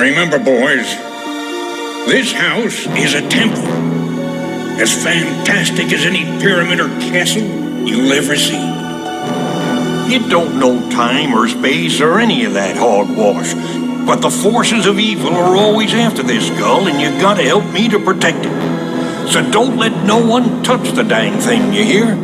Remember, boys, this house is a temple. As fantastic as any pyramid or castle you'll ever see. You don't know time or space or any of that hogwash. But the forces of evil are always after this skull, and you gotta help me to protect it. So don't let no one touch the dang thing, you hear?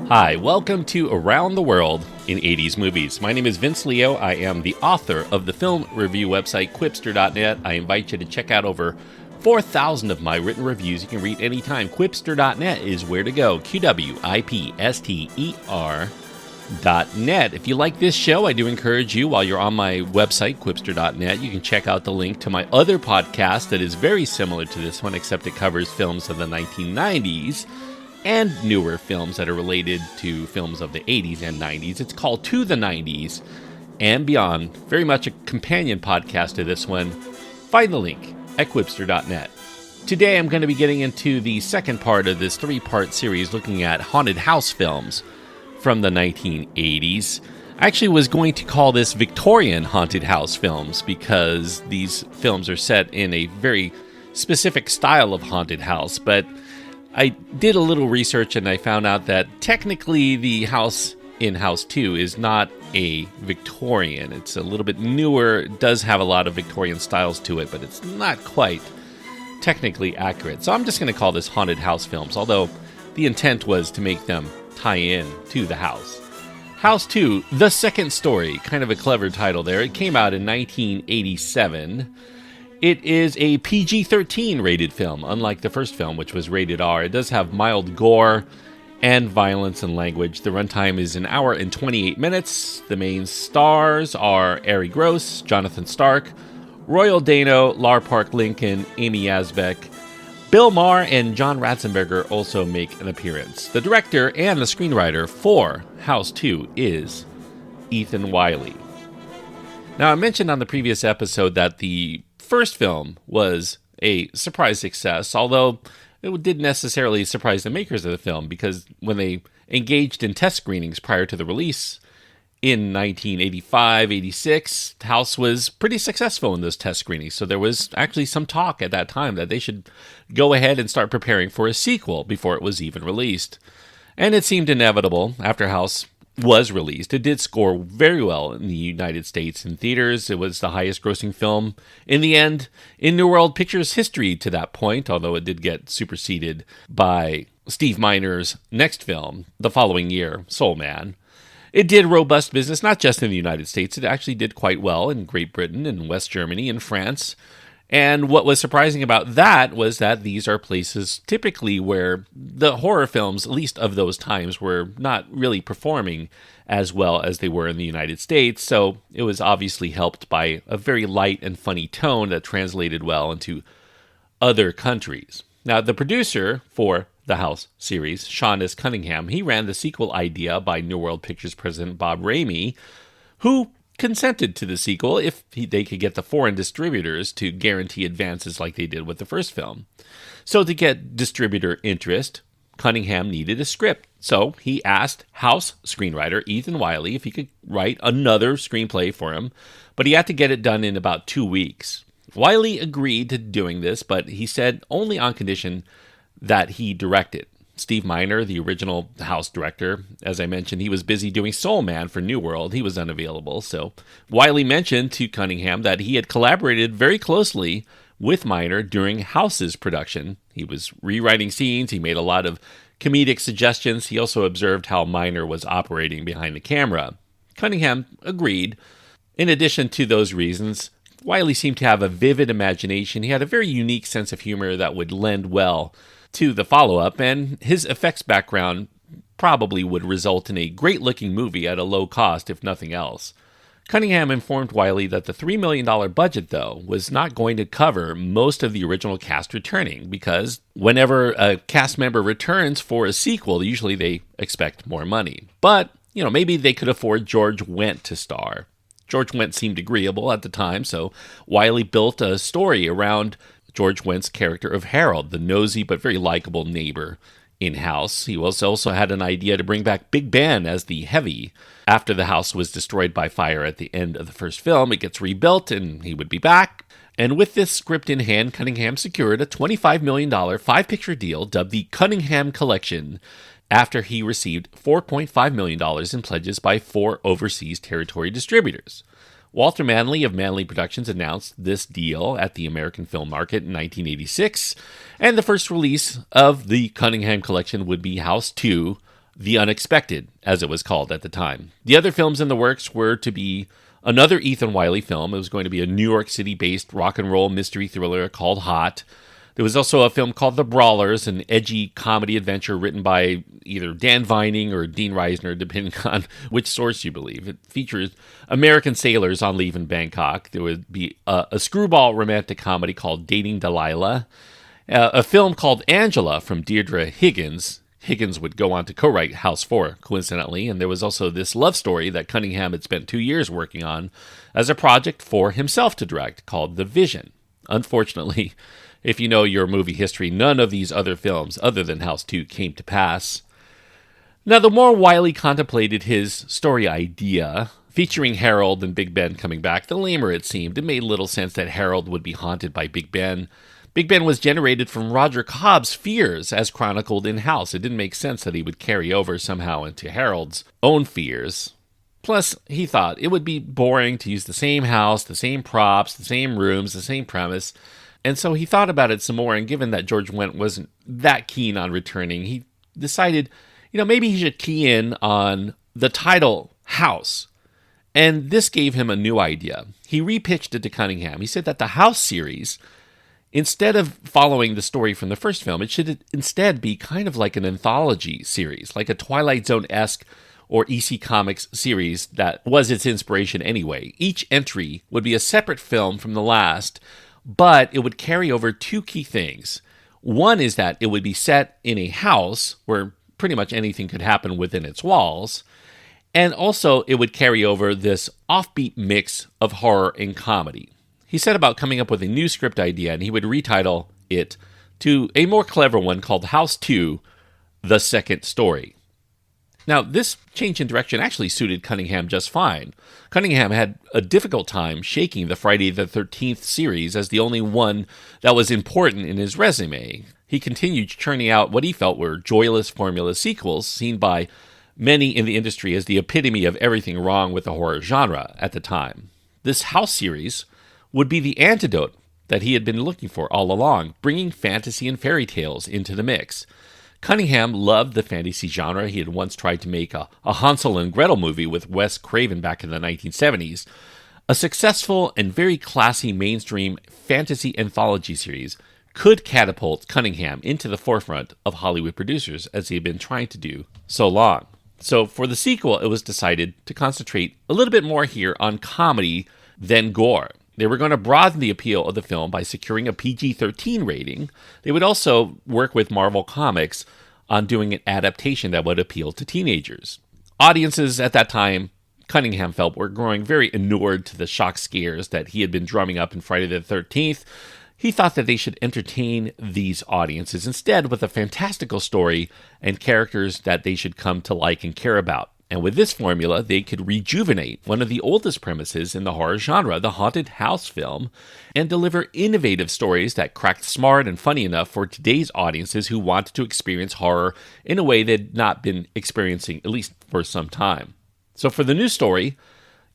Hi, welcome to Around the World in 80s Movies. My name is Vince Leo. I am the author of the film review website, Quipster.net. I invite you to check out over 4,000 of my written reviews. You can read anytime. Quipster.net is where to go. QWIPSTER.net. If you like this show, I do encourage you, while you're on my website, Quipster.net, you can check out the link to my other podcast that is very similar to this one, except it covers films of the 1990s. And newer films that are related to films of the 80s and 90s. It's called To the 90s and Beyond. Very much a companion podcast to this one. Find the link at Quipster.net. Today I'm going to be getting into the second part of this three-part series looking at haunted house films from the 1980s. I actually was going to call this Victorian haunted house films because these films are set in a very specific style of haunted house, but I did a little research and I found out that technically the house in House 2 is not a Victorian. It's a little bit newer. It does have a lot of Victorian styles to it, but it's not quite technically accurate. So I'm just going to call this haunted house films, although the intent was to make them tie in to the house. House 2, The Second Story, kind of a clever title there. It came out in 1987. It is a PG-13 rated film, unlike the first film, which was rated R. It does have mild gore and violence and language. The runtime is an hour and 28 minutes. The main stars are Ari Gross, Jonathan Stark, Royal Dano, Lar Park Lincoln, Amy Asbeck. Bill Maher and John Ratzenberger also make an appearance. The director and the screenwriter for House 2 is Ethan Wiley. Now, I mentioned on the previous episode that the first film was a surprise success, although it didn't necessarily surprise the makers of the film, because when they engaged in test screenings prior to the release in 1985-86, House was pretty successful in those test screenings. So there was actually some talk at that time that they should go ahead and start preparing for a sequel before it was even released. And it seemed inevitable after House was released. It did score very well in the United States in theaters. It was the highest grossing film in the end in New World Pictures history to that point, although it did get superseded by Steve Miner's next film the following year, Soul Man. It did robust business, not just in the United States. It actually did quite well in Great Britain and West Germany and France. And what was surprising about that was that these are places typically where the horror films, at least of those times, were not really performing as well as they were in the United States. So it was obviously helped by a very light and funny tone that translated well into other countries. Now, the producer for the House series, Sean S. Cunningham, he ran the sequel idea by New World Pictures president Bob Raimi, who consented to the sequel if they could get the foreign distributors to guarantee advances like they did with the first film. So to get distributor interest, Cunningham needed a script. So he asked House screenwriter Ethan Wiley if he could write another screenplay for him, but he had to get it done in about 2 weeks. Wiley agreed to doing this, but he said only on condition that he direct it. Steve Miner, the original House director, as I mentioned, he was busy doing Soul Man for New World. He was unavailable. So Wiley mentioned to Cunningham that he had collaborated very closely with Miner during House's production. He was rewriting scenes. He made a lot of comedic suggestions. He also observed how Miner was operating behind the camera. Cunningham agreed. In addition to those reasons, Wiley seemed to have a vivid imagination. He had a very unique sense of humor that would lend well to the follow-up, and his effects background probably would result in a great-looking movie at a low cost, if nothing else. Cunningham informed Wiley that the $3 million budget, though, was not going to cover most of the original cast returning, because whenever a cast member returns for a sequel, usually they expect more money. But, maybe they could afford George Wendt to star. George Wendt seemed agreeable at the time, so Wiley built a story around George Wendt's character of Harold, the nosy but very likable neighbor in-house. He also had an idea to bring back Big Ben as the heavy. After the house was destroyed by fire at the end of the first film, it gets rebuilt and he would be back. And with this script in hand, Cunningham secured a $25 million 5-picture deal dubbed the Cunningham Collection after he received $4.5 million in pledges by 4 overseas territory distributors. Walter Manley of Manley Productions announced this deal at the American film market in 1986, and the first release of the Cunningham Collection would be House 2, The Unexpected, as it was called at the time. The other films in the works were to be another Ethan Wiley film. It was going to be a New York City-based rock and roll mystery thriller called Hot. There was also a film called The Brawlers, an edgy comedy adventure written by either Dan Vining or Dean Reisner, depending on which source you believe. It features American sailors on leave in Bangkok. There would be a screwball romantic comedy called Dating Delilah, a film called Angela from Deirdre Higgins. Higgins would go on to co-write House 4, coincidentally, and there was also this love story that Cunningham had spent 2 years working on as a project for himself to direct called The Vision. Unfortunately, if you know your movie history, none of these other films, other than House 2, came to pass. Now, the more Wiley contemplated his story idea, featuring Harold and Big Ben coming back, the lamer it seemed. It made little sense that Harold would be haunted by Big Ben. Big Ben was generated from Roger Cobb's fears, as chronicled in House. It didn't make sense that he would carry over somehow into Harold's own fears. Plus, he thought it would be boring to use the same house, the same props, the same rooms, the same premise. And so he thought about it some more, and given that George Wendt wasn't that keen on returning, he decided, maybe he should key in on the title House. And this gave him a new idea. He repitched it to Cunningham. He said that the House series, instead of following the story from the first film, it should instead be kind of like an anthology series, like a Twilight Zone-esque or EC Comics series that was its inspiration anyway. Each entry would be a separate film from the last, but it would carry over 2 key things. One is that it would be set in a house where pretty much anything could happen within its walls, and also it would carry over this offbeat mix of horror and comedy. He set about coming up with a new script idea, and he would retitle it to a more clever one called House 2, The Second Story. Now, this change in direction actually suited Cunningham just fine. Cunningham had a difficult time shaking the Friday the 13th series as the only one that was important in his resume. He continued churning out what he felt were joyless formula sequels, seen by many in the industry as the epitome of everything wrong with the horror genre at the time. This House series would be the antidote that he had been looking for all along, bringing fantasy and fairy tales into the mix. Cunningham loved the fantasy genre. He had once tried to make a Hansel and Gretel movie with Wes Craven back in the 1970s. A successful and very classy mainstream fantasy anthology series could catapult Cunningham into the forefront of Hollywood producers, as he had been trying to do so long. So for the sequel, it was decided to concentrate a little bit more here on comedy than gore. They were going to broaden the appeal of the film by securing a PG-13 rating. They would also work with Marvel Comics on doing an adaptation that would appeal to teenagers. Audiences at that time, Cunningham felt, were growing very inured to the shock scares that he had been drumming up in Friday the 13th. He thought that they should entertain these audiences instead with a fantastical story and characters that they should come to like and care about. And with this formula, they could rejuvenate one of the oldest premises in the horror genre, the haunted house film, and deliver innovative stories that cracked smart and funny enough for today's audiences who wanted to experience horror in a way they'd not been experiencing, at least for some time. So for the new story,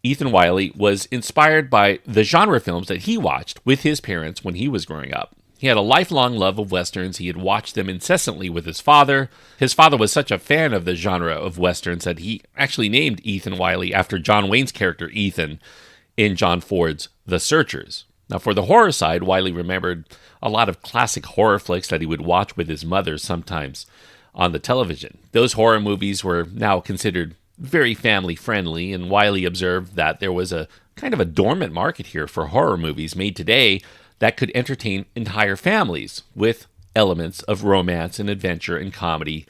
Ethan Wiley was inspired by the genre films that he watched with his parents when he was growing up. He had a lifelong love of Westerns. He had watched them incessantly with his father. His father was such a fan of the genre of Westerns that he actually named Ethan Wiley after John Wayne's character Ethan in John Ford's The Searchers. Now, for the horror side, Wiley remembered a lot of classic horror flicks that he would watch with his mother sometimes on the television. Those horror movies were now considered very family-friendly, and Wiley observed that there was a kind of a dormant market here for horror movies made today that could entertain entire families with elements of romance and adventure and comedy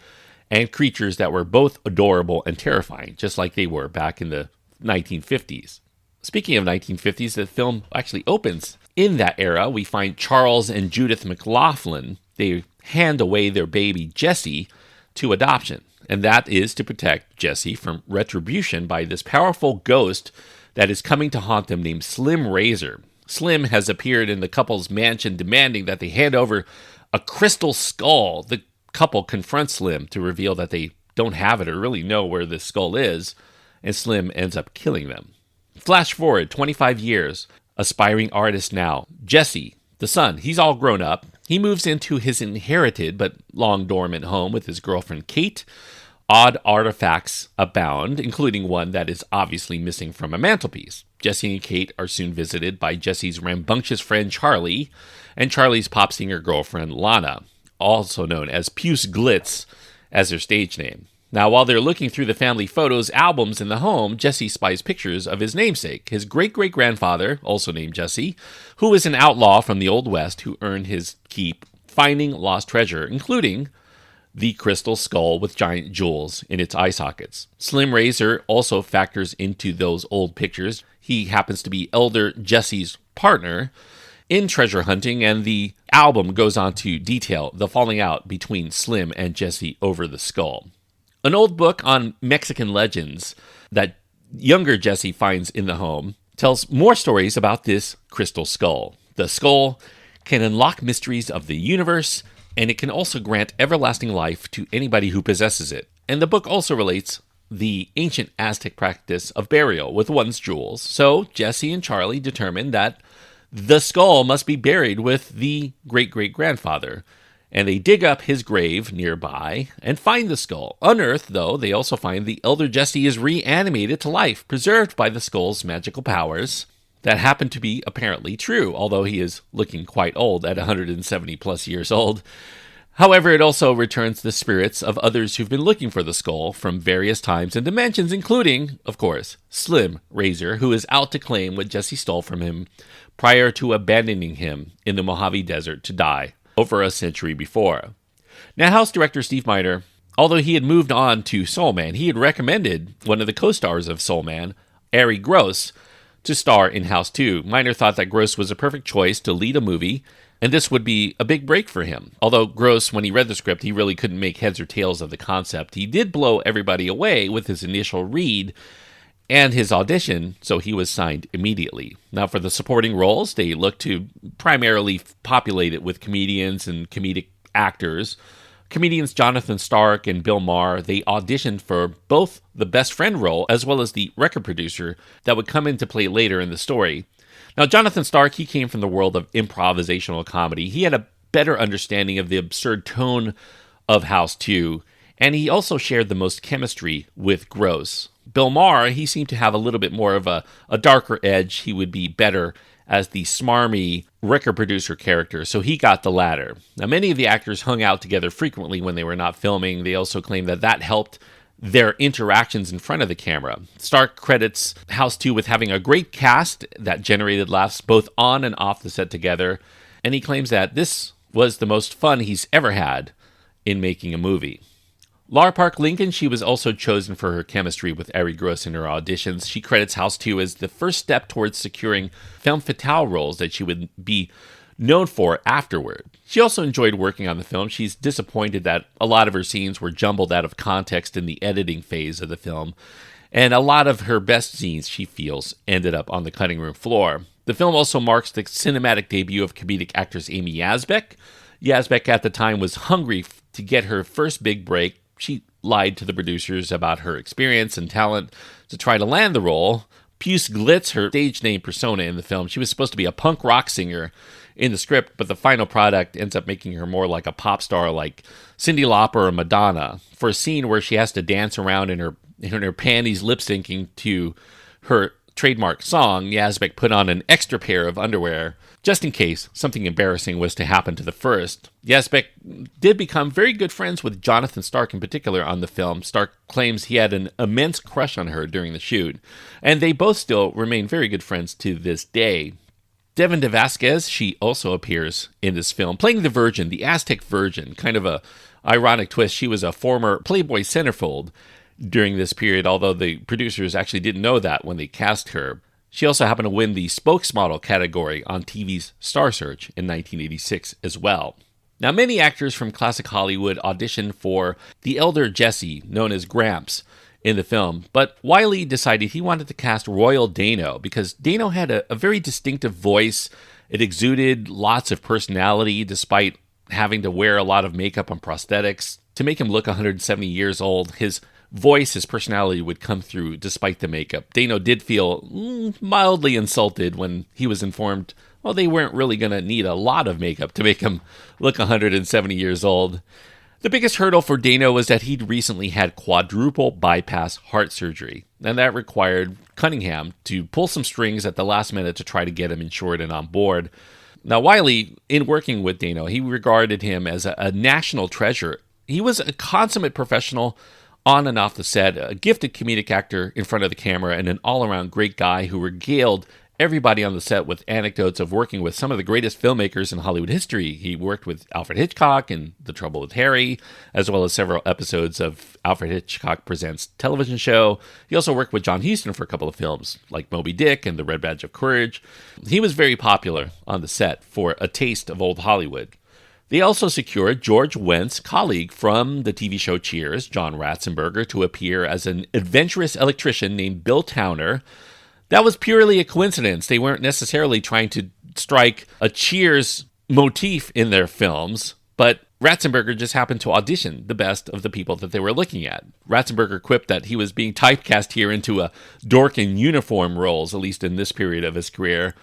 and creatures that were both adorable and terrifying, just like they were back in the 1950s. Speaking of 1950s, the film actually opens in that era. We find Charles and Judith McLaughlin. They hand away their baby, Jessie, to adoption, and that is to protect Jesse from retribution by this powerful ghost that is coming to haunt them named Slim Razor. Slim has appeared in the couple's mansion demanding that they hand over a crystal skull. The couple confronts Slim to reveal that they don't have it or really know where this skull is, and Slim ends up killing them. Flash forward 25 years, aspiring artist now. Jesse, the son, he's all grown up. He moves into his inherited but long-dormant home with his girlfriend Kate. Odd artifacts abound, including one that is obviously missing from a mantelpiece. Jesse and Kate are soon visited by Jesse's rambunctious friend Charlie and Charlie's pop singer girlfriend Lana, also known as Puce Glitz as their stage name. Now, while they're looking through the family photos albums in the home, Jesse spies pictures of his namesake, his great-great-grandfather, also named Jesse, who was an outlaw from the Old West who earned his keep finding lost treasure, including the crystal skull with giant jewels in its eye sockets. Slim Razor also factors into those old pictures. He happens to be elder Jesse's partner in treasure hunting, and the album goes on to detail the falling out between Slim and Jesse over the skull. An old book on Mexican legends that younger Jesse finds in the home tells more stories about this crystal skull. The skull can unlock mysteries of the universe, and it can also grant everlasting life to anybody who possesses it. And the book also relates the ancient Aztec practice of burial with one's jewels. So Jesse and Charlie determine that the skull must be buried with the great-great-grandfather, and they dig up his grave nearby and find the skull. Unearthed, though, they also find the elder Jesse is reanimated to life, preserved by the skull's magical powers that happen to be apparently true, although he is looking quite old at 170 plus years old. However, it also returns the spirits of others who've been looking for the skull from various times and dimensions, including, of course, Slim Razor, who is out to claim what Jesse stole from him prior to abandoning him in the Mojave Desert to die over a century before. Now, House director Steve Miner, although he had moved on to Soul Man, he had recommended one of the co-stars of Soul Man, Ari Gross, to star in House 2. Miner thought that Gross was a perfect choice to lead a movie, and this would be a big break for him. Although Gross, when he read the script, he really couldn't make heads or tails of the concept. He did blow everybody away with his initial read and his audition, so he was signed immediately. Now, for the supporting roles, they looked to primarily populate it with comedians and comedic actors. Comedians Jonathan Stark and Bill Maher, they auditioned for both the best friend role as well as the record producer that would come into play later in the story. Now, Jonathan Stark, he came from the world of improvisational comedy. He had a better understanding of the absurd tone of House 2, and he also shared the most chemistry with Gross. Bill Maher, he seemed to have a little bit more of a darker edge. He would be better as the smarmy record producer character, so he got the latter. Now, many of the actors hung out together frequently when they were not filming. They also claimed that helped their interactions in front of the camera. Stark credits House 2 with having a great cast that generated laughs both on and off the set together, and he claims that this was the most fun he's ever had in making a movie. Laura Park Lincoln, she was also chosen for her chemistry with Ari Gross in her auditions. She credits House 2 as the first step towards securing femme fatale roles that she would be known for afterward. She also enjoyed working on the film. She's disappointed that a lot of her scenes were jumbled out of context in the editing phase of the film, and a lot of her best scenes, she feels, ended up on the cutting room floor. The film also marks the cinematic debut of comedic actress Amy Yazbek. Yazbek at the time was hungry to get her first big break. She lied to the producers about her experience and talent to try to land the role. Puce Glitz, her stage name persona in the film, she was supposed to be a punk rock singer in the script, but the final product ends up making her more like a pop star like Cyndi Lauper or Madonna. For a scene where she has to dance around in her panties lip syncing to her trademark song, Yazbek put on an extra pair of underwear just in case something embarrassing was to happen to the first. Yazbek did become very good friends with Jonathan Stark in particular on the film. Stark claims he had an immense crush on her during the shoot, and they both still remain very good friends to this day. Devin De Vasquez, she also appears in this film, playing the Virgin, the Aztec Virgin, kind of a ironic twist. She was a former Playboy centerfold during this period, although the producers actually didn't know that when they cast her. She also happened to win the spokesmodel category on TV's Star Search in 1986 as well. Now, many actors from classic Hollywood auditioned for the elder Jesse, known as Gramps, in the film, but Wiley decided he wanted to cast Royal Dano because Dano had a very distinctive voice. It exuded lots of personality despite having to wear a lot of makeup and prosthetics. To make him look 170 years old, his voice, his personality would come through despite the makeup. Dano did feel mildly insulted when he was informed, well, they weren't really going to need a lot of makeup to make him look 170 years old. The biggest hurdle for Dano was that he'd recently had quadruple bypass heart surgery, and that required Cunningham to pull some strings at the last minute to try to get him insured and on board. Now, Wiley, in working with Dano, he regarded him as a national treasure. He was a consummate professional on and off the set, a gifted comedic actor in front of the camera, and an all-around great guy who regaled everybody on the set with anecdotes of working with some of the greatest filmmakers in Hollywood history. He worked with Alfred Hitchcock in The Trouble with Harry, as well as several episodes of Alfred Hitchcock Presents television show. He also worked with John Huston for a couple of films, like Moby Dick and The Red Badge of Courage. He was very popular on the set for a taste of old Hollywood. They also secured George Wendt's colleague from the TV show Cheers, John Ratzenberger, to appear as an adventurous electrician named Bill Towner. That was purely a coincidence. They weren't necessarily trying to strike a Cheers motif in their films, but Ratzenberger just happened to audition the best of the people that they were looking at. Ratzenberger quipped that he was being typecast here into a dork in uniform roles, at least in this period of his career.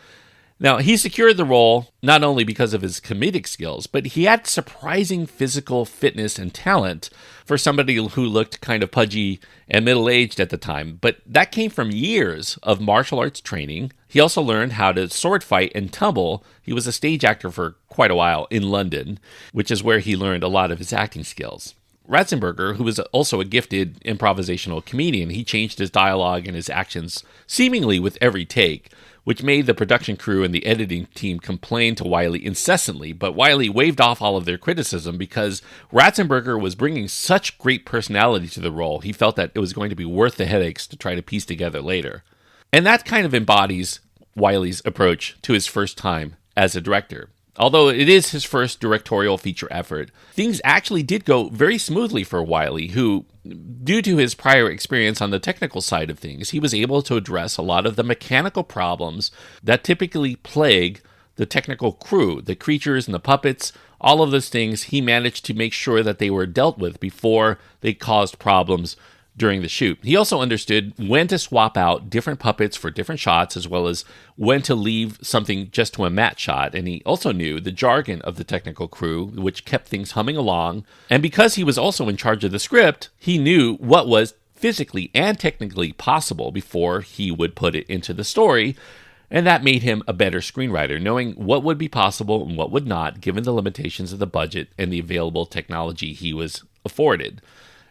Now, he secured the role not only because of his comedic skills, but he had surprising physical fitness and talent for somebody who looked kind of pudgy and middle-aged at the time. But that came from years of martial arts training. He also learned how to sword fight and tumble. He was a stage actor for quite a while in London, which is where he learned a lot of his acting skills. Ratzenberger, who was also a gifted improvisational comedian, he changed his dialogue and his actions seemingly with every take, which made the production crew and the editing team complain to Wiley incessantly, but Wiley waved off all of their criticism because Ratzenberger was bringing such great personality to the role. He felt that it was going to be worth the headaches to try to piece together later. And that kind of embodies Wiley's approach to his first time as a director. Although it is his first directorial feature effort, things actually did go very smoothly for Wiley, who, due to his prior experience on the technical side of things, he was able to address a lot of the mechanical problems that typically plague the technical crew, the creatures and the puppets. All of those things he managed to make sure that they were dealt with before they caused problems during the shoot. He also understood when to swap out different puppets for different shots, as well as when to leave something just to a matte shot. And he also knew the jargon of the technical crew, which kept things humming along. And because he was also in charge of the script, he knew what was physically and technically possible before he would put it into the story. And that made him a better screenwriter, knowing what would be possible and what would not, given the limitations of the budget and the available technology he was afforded.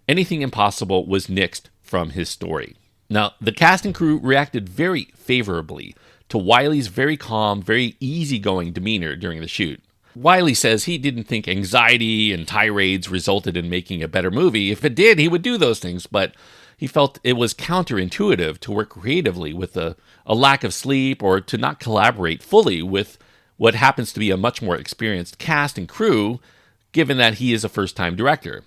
Anything impossible was nixed from his story. Now, the cast and crew reacted very favorably to Wiley's very calm, very easygoing demeanor during the shoot. Wiley says he didn't think anxiety and tirades resulted in making a better movie. If it did, he would do those things, but he felt it was counterintuitive to work creatively with a lack of sleep or to not collaborate fully with what happens to be a much more experienced cast and crew, given that he is a first-time director.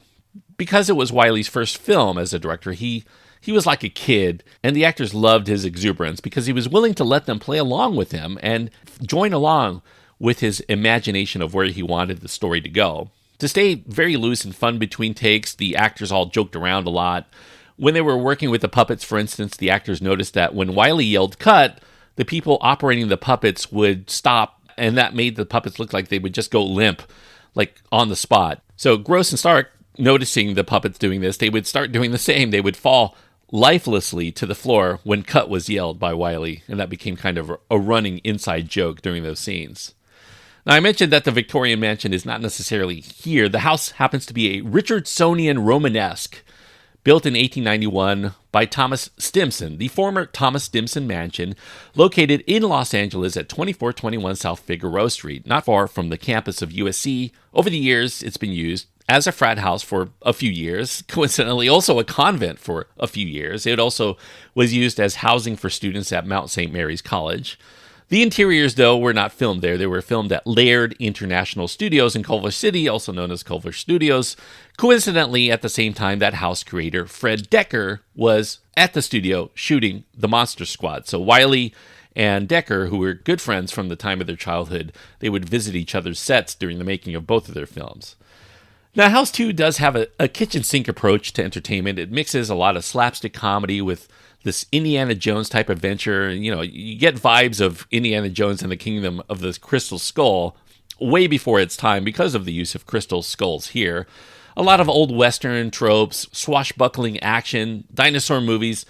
Because it was Wiley's first film as a director, he was like a kid, and the actors loved his exuberance because he was willing to let them play along with him and join along with his imagination of where he wanted the story to go. To stay very loose and fun between takes, the actors all joked around a lot. When they were working with the puppets, for instance, the actors noticed that when Wiley yelled cut, the people operating the puppets would stop, and that made the puppets look like they would just go limp, like on the spot. So Gross and Stark, noticing the puppets doing this, they would start doing the same. They would fall lifelessly to the floor when cut was yelled by Wiley, and that became kind of a running inside joke during those scenes. Now, I mentioned that the Victorian mansion is not necessarily here. The house happens to be a Richardsonian Romanesque, built in 1891 by Thomas Stimson, the former Thomas Stimson Mansion, located in Los Angeles at 2421 South Figueroa Street, not far from the campus of USC. Over the years, it's been used as a frat house for a few years, coincidentally also a convent for a few years. It also was used as housing for students at Mount St. Mary's College. The interiors, though, were not filmed there. They were filmed at Laird International Studios in Culver City, also known as Culver Studios. Coincidentally, at the same time, that house creator, Fred Decker, was at the studio shooting The Monster Squad. So Wiley and Decker, who were good friends from the time of their childhood, they would visit each other's sets during the making of both of their films. Now, House 2 does have a kitchen sink approach to entertainment. It mixes a lot of slapstick comedy with this Indiana Jones type adventure. You get vibes of Indiana Jones and the Kingdom of the Crystal Skull way before its time because of the use of crystal skulls here. A lot of old Western tropes, swashbuckling action, dinosaur movies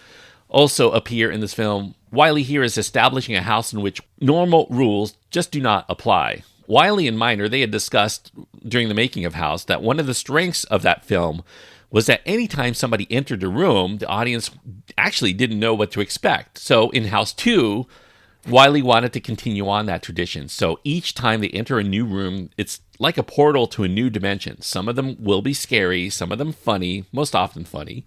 also appear in this film. Wiley here is establishing a house in which normal rules just do not apply. Wiley and Miner, they had discussed during the making of House that one of the strengths of that film was that anytime somebody entered a room, the audience actually didn't know what to expect. So in House 2, Wiley wanted to continue on that tradition. So each time they enter a new room, it's like a portal to a new dimension. Some of them will be scary, some of them funny, most often funny,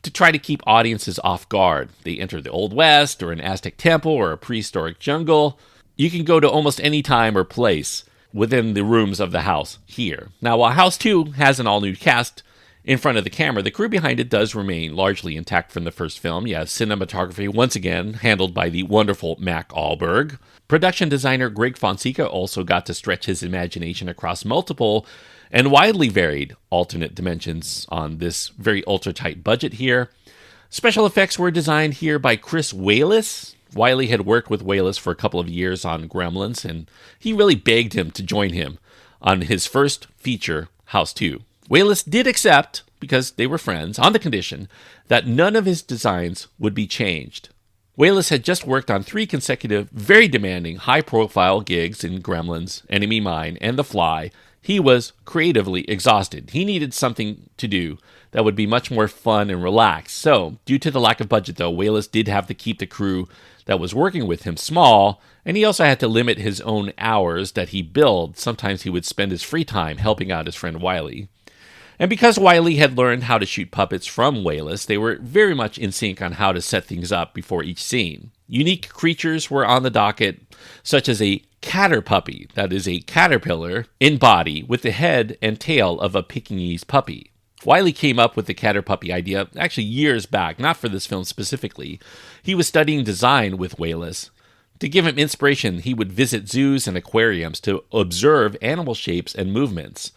to try to keep audiences off guard. They enter the Old West or an Aztec temple or a prehistoric jungle. You can go to almost any time or place within the rooms of the house here. Now, while House 2 has an all-new cast in front of the camera, the crew behind it does remain largely intact from the first film. You have cinematography, once again, handled by the wonderful Mac Allberg. Production designer Greg Fonseca also got to stretch his imagination across multiple and widely varied alternate dimensions on this very ultra-tight budget here. Special effects were designed here by Chris Walas. Wiley had worked with Walas for a couple of years on Gremlins, and he really begged him to join him on his first feature, House 2. Walas did accept, because they were friends, on the condition that none of his designs would be changed. Walas had just worked on 3 consecutive, very demanding, high-profile gigs in Gremlins, Enemy Mine, and The Fly. He was creatively exhausted. He needed something to do that would be much more fun and relaxed. So, due to the lack of budget, though, Walas did have to keep the crew that was working with him small, and he also had to limit his own hours that he billed. Sometimes he would spend his free time helping out his friend Wiley. And because Wiley had learned how to shoot puppets from Walas, they were very much in sync on how to set things up before each scene. Unique creatures were on the docket, such as a caterpuppy, that is a caterpillar in body with the head and tail of a Pekingese puppy. Wiley came up with the caterpuppy idea actually years back, not for this film specifically. He was studying design with Walas. To give him inspiration, he would visit zoos and aquariums to observe animal shapes and movements.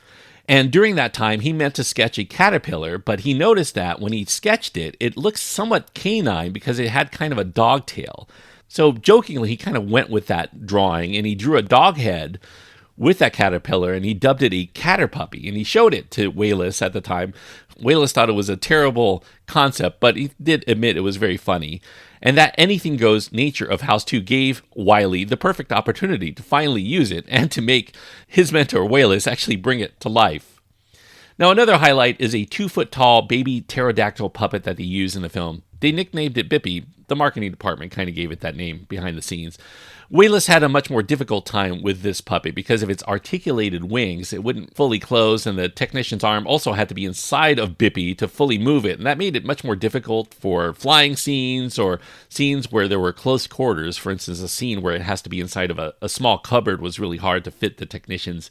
And during that time, he meant to sketch a caterpillar, but he noticed that when he sketched it, it looked somewhat canine because it had kind of a dog tail. So jokingly, he kind of went with that drawing, and he drew a dog head with that caterpillar, and he dubbed it a caterpuppy, and he showed it to Walas at the time. Walas thought it was a terrible concept, but he did admit it was very funny. And that anything goes nature of House 2 gave Wiley the perfect opportunity to finally use it and to make his mentor Walas actually bring it to life. Now, another highlight is a 2-foot-tall baby pterodactyl puppet that they use in the film. They nicknamed it Bippy. The marketing department kind of gave it that name behind the scenes. Walas had a much more difficult time with this puppet because of its articulated wings. It wouldn't fully close, and the technician's arm also had to be inside of Bippy to fully move it, and that made it much more difficult for flying scenes or scenes where there were close quarters. For instance, a scene where it has to be inside of a small cupboard was really hard to fit the technicians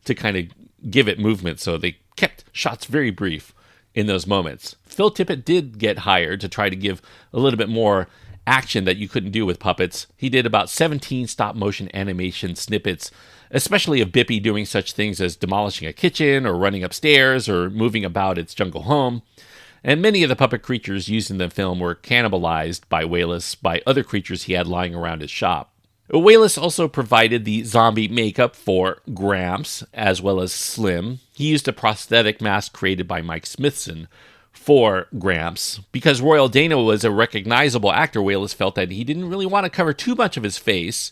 to kind of give it movement, so they kept shots very brief in those moments. Phil Tippett did get hired to try to give a little bit more action that you couldn't do with puppets. He did about 17 stop-motion animation snippets, especially of Bippy doing such things as demolishing a kitchen or running upstairs or moving about its jungle home. And many of the puppet creatures used in the film were cannibalized by Walas by other creatures he had lying around his shop. Walas also provided the zombie makeup for Gramps as well as Slim. He used a prosthetic mask created by Mike Smithson for Gramps. Because Royal Dana was a recognizable actor, Walas felt that he didn't really want to cover too much of his face.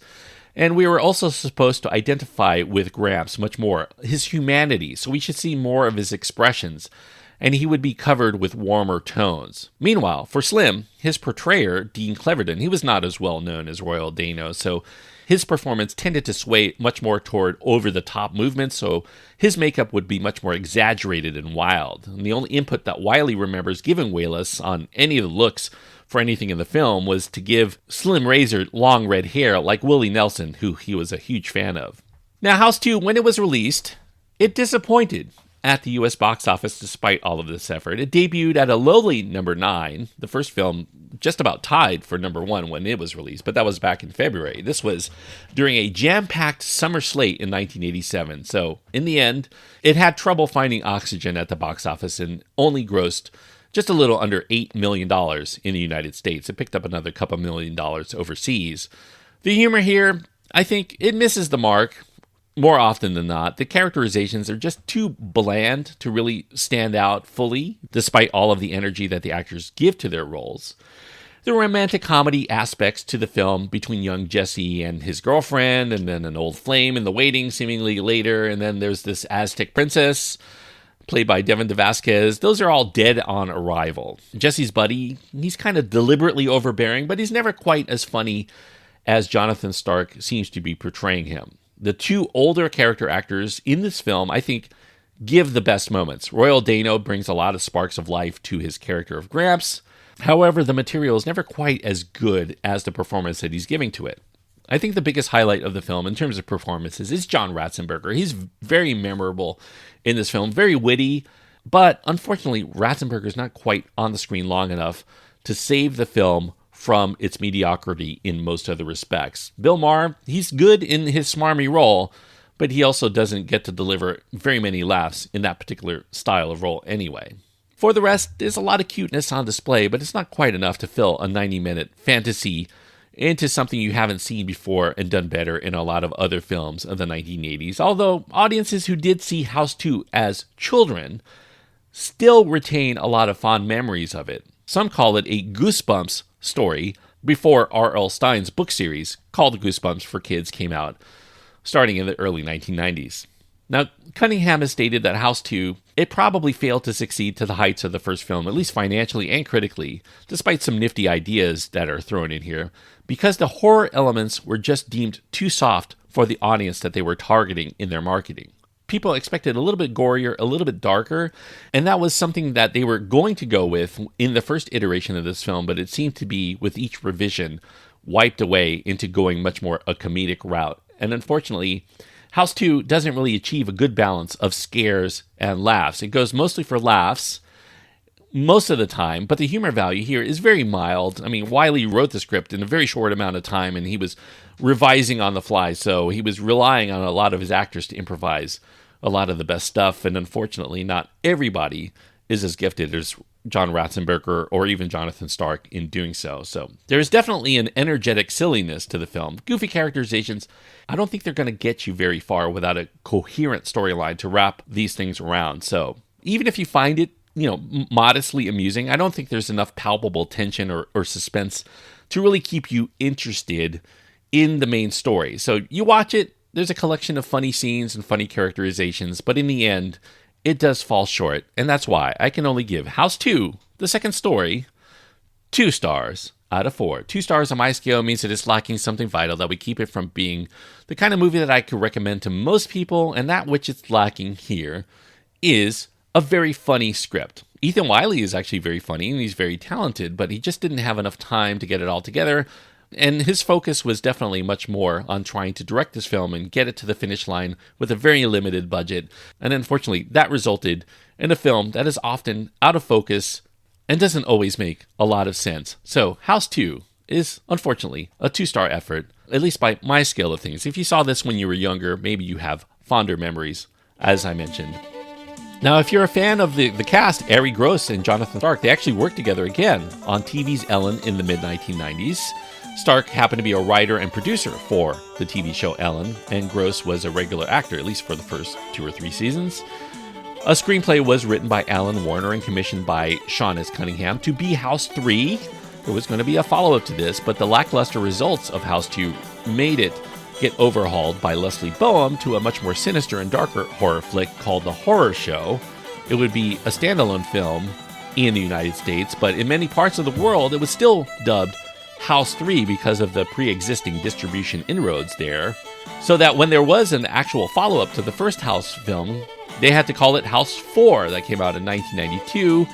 And we were also supposed to identify with Gramps much more, his humanity, so we should see more of his expressions. and he would be covered with warmer tones. Meanwhile, for Slim, his portrayer, Dean Cleverdon, he was not as well known as Royal Dano, so his performance tended to sway much more toward over-the-top movements, so his makeup would be much more exaggerated and wild. And the only input that Wiley remembers giving Wallace on any of the looks for anything in the film was to give Slim Razor long red hair like Willie Nelson, who he was a huge fan of. Now, House 2, when it was released, it disappointed at the U.S. box office despite all of this effort. It debuted at a lowly number 9. The first film just about tied for number 1 when it was released, but that was back in February. This was during a jam-packed summer slate in 1987. So, in the end, it had trouble finding oxygen at the box office and only grossed just a little under $8 million in the United States. It picked up another couple $1 million overseas. The humor here, I think, it misses the mark. More often than not, the characterizations are just too bland to really stand out fully, despite all of the energy that the actors give to their roles. The romantic comedy aspects to the film between young Jesse and his girlfriend, and then an old flame in the waiting seemingly later, and then there's this Aztec princess, played by Devin DeVasquez, those are all dead on arrival. Jesse's buddy, he's kind of deliberately overbearing, but he's never quite as funny as Jonathan Stark seems to be portraying him. The two older character actors in this film, I think, give the best moments. Royal Dano brings a lot of sparks of life to his character of Gramps. However, the material is never quite as good as the performance that he's giving to it. I think the biggest highlight of the film in terms of performances is John Ratzenberger. He's very memorable in this film, very witty, but unfortunately, Ratzenberger's not quite on the screen long enough to save the film from its mediocrity in most other respects. Bill Maher, he's good in his smarmy role, but he also doesn't get to deliver very many laughs in that particular style of role anyway. For the rest, there's a lot of cuteness on display, but it's not quite enough to fill a 90-minute fantasy into something you haven't seen before and done better in a lot of other films of the 1980s, although audiences who did see House 2 as children still retain a lot of fond memories of it. Some call it a Goosebumps story before R.L. Stine's book series called Goosebumps for Kids came out, starting in the early 1990s. Now, Cunningham has stated that House 2, it probably failed to succeed to the heights of the first film, at least financially and critically, despite some nifty ideas that are thrown in here, because the horror elements were just deemed too soft for the audience that they were targeting in their marketing. People expected a little bit gorier, a little bit darker, and that was something that they were going to go with in the first iteration of this film, but it seemed to be, with each revision, wiped away into going much more a comedic route. And unfortunately, House 2 doesn't really achieve a good balance of scares and laughs. It goes mostly for laughs most of the time, but the humor value here is very mild. I mean, Wiley wrote the script in a very short amount of time, and he was revising on the fly, so he was relying on a lot of his actors to improvise a lot of the best stuff, and unfortunately, not everybody is as gifted as John Ratzenberger or even Jonathan Stark in doing so. So there's definitely an energetic silliness to the film. Goofy characterizations, I don't think they're going to get you very far without a coherent storyline to wrap these things around. So even if you find it, modestly amusing, I don't think there's enough palpable tension or suspense to really keep you interested in the main story. So you watch it, there's a collection of funny scenes and funny characterizations, but in the end, it does fall short, and that's why I can only give House 2, the second story, 2 stars out of 4. 2 stars on my scale means that it's lacking something vital, that we keep it from being the kind of movie that I could recommend to most people, and that which it's lacking here is a very funny script. Ethan Wiley is actually very funny, and he's very talented, but he just didn't have enough time to get it all together. And his focus was definitely much more on trying to direct this film and get it to the finish line with a very limited budget. And unfortunately, that resulted in a film that is often out of focus and doesn't always make a lot of sense. So House 2 is, unfortunately, a 2-star effort, at least by my scale of things. If you saw this when you were younger, maybe you have fonder memories, as I mentioned. Now, if you're a fan of the cast, Ari Gross and Jonathan Stark, they actually worked together again on TV's Ellen in the mid-1990s. Stark happened to be a writer and producer for the TV show Ellen, and Gross was a regular actor, at least for the first 2 or 3 seasons. A screenplay was written by Alan Warner and commissioned by Sean S. Cunningham to be House 3. There was going to be a follow-up to this, but the lackluster results of House 2 made it get overhauled by Leslie Boehm to a much more sinister and darker horror flick called The Horror Show, it would be a standalone film in the United States, but in many parts of the world, it was still dubbed House 3 because of the pre-existing distribution inroads there, so that when there was an actual follow-up to the first House film, they had to call it House 4 that came out in 1992,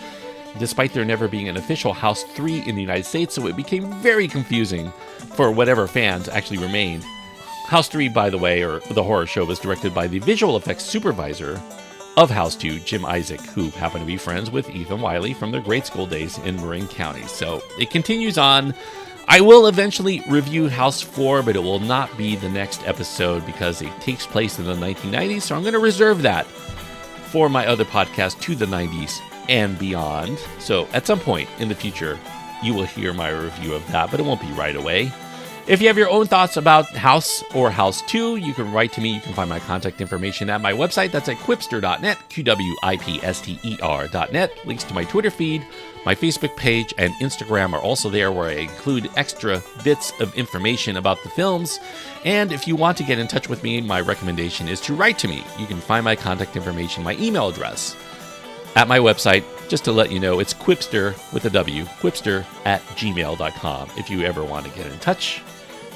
despite there never being an official House 3 in the United States, so it became very confusing for whatever fans actually remained. House 3, by the way, or the horror show, was directed by the visual effects supervisor of House 2, Jim Isaac, who happened to be friends with Ethan Wiley from their grade school days in Marin County. So it continues on. I will eventually review House 4, but it will not be the next episode because it takes place in the 1990s, so I'm going to reserve that for my other podcast, To the 90s and Beyond. So at some point in the future, you will hear my review of that, but it won't be right away. If you have your own thoughts about House or House 2, you can write to me. You can find my contact information at my website. That's at quipster.net, QWIPSTER.net. Links to my Twitter feed, my Facebook page, and Instagram are also there, where I include extra bits of information about the films. And if you want to get in touch with me, my recommendation is to write to me. You can find my contact information, my email address, at my website. Just to let you know, it's Quipster with a W, quipster@gmail.com, if you ever want to get in touch.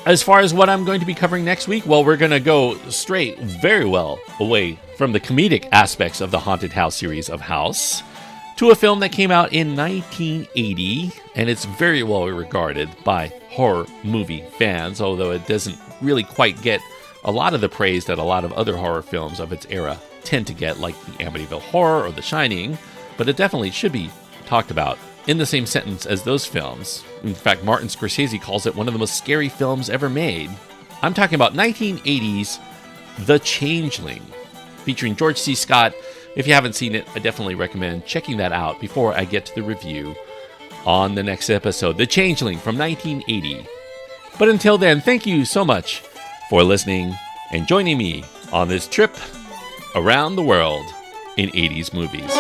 As far as what I'm going to be covering next week, well, we're going to go straight very well away from the comedic aspects of the Haunted House series of House to a film that came out in 1980, and it's very well regarded by horror movie fans, although it doesn't really quite get a lot of the praise that a lot of other horror films of its era tend to get, like the Amityville Horror or The Shining, but it definitely should be talked about in the same sentence as those films. In fact, Martin Scorsese calls it one of the most scary films ever made. I'm talking about 1980's The Changeling, featuring George C. Scott. If you haven't seen it, I definitely recommend checking that out before I get to the review on the next episode, The Changeling from 1980. But until then, thank you so much for listening and joining me on this trip around the world in 80s movies.